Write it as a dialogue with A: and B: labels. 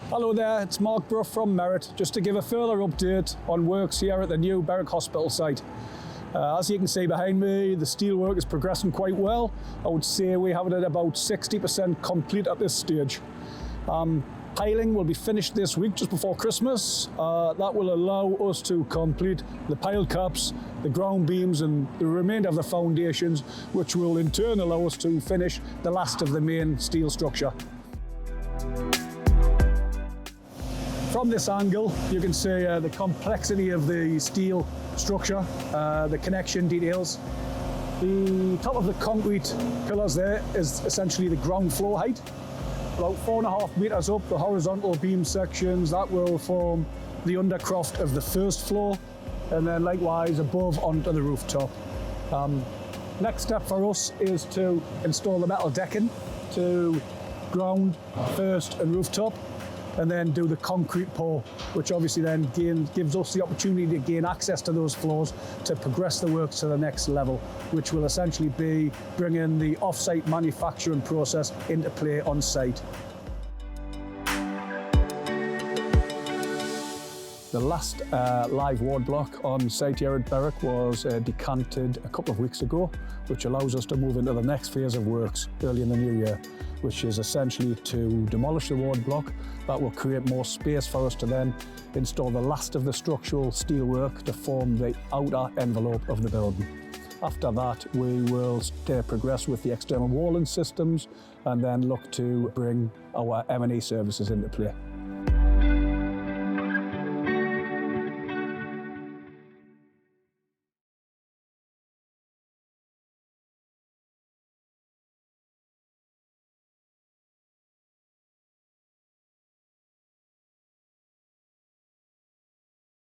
A: Hello there, it's Mark Brough from Merit, just to give a further update on works here at the new Berwick Hospital site. As you can see behind me, the steelwork is progressing quite well. I would say we have it at about 60% complete at this stage. Piling will be finished this week just before Christmas. That will allow us to complete the pile caps, the ground beams and the remainder of the foundations, which will in turn allow us to finish the last of the main steel structure. From this angle, you can see the complexity of the steel structure, the connection details. The top of the concrete pillars there is essentially the ground floor height. About 4.5 metres up, the horizontal beam sections, that will form the undercroft of the first floor, and then likewise above onto the rooftop. Next step for us is to install the metal decking to ground, first and rooftop, and then do the concrete pour, which obviously then gives us the opportunity to gain access to those floors to progress the works to the next level, which will essentially be bringing the off-site manufacturing process into play on site. The last live ward block on site here at Berwick was decanted a couple of weeks ago, which allows us to move into the next phase of works early in the new year, which is essentially to demolish the ward block. That will create more space for us to then install the last of the structural steelwork to form the outer envelope of the building. After that, we will progress with the external walling systems and then look to bring our M&E services into play.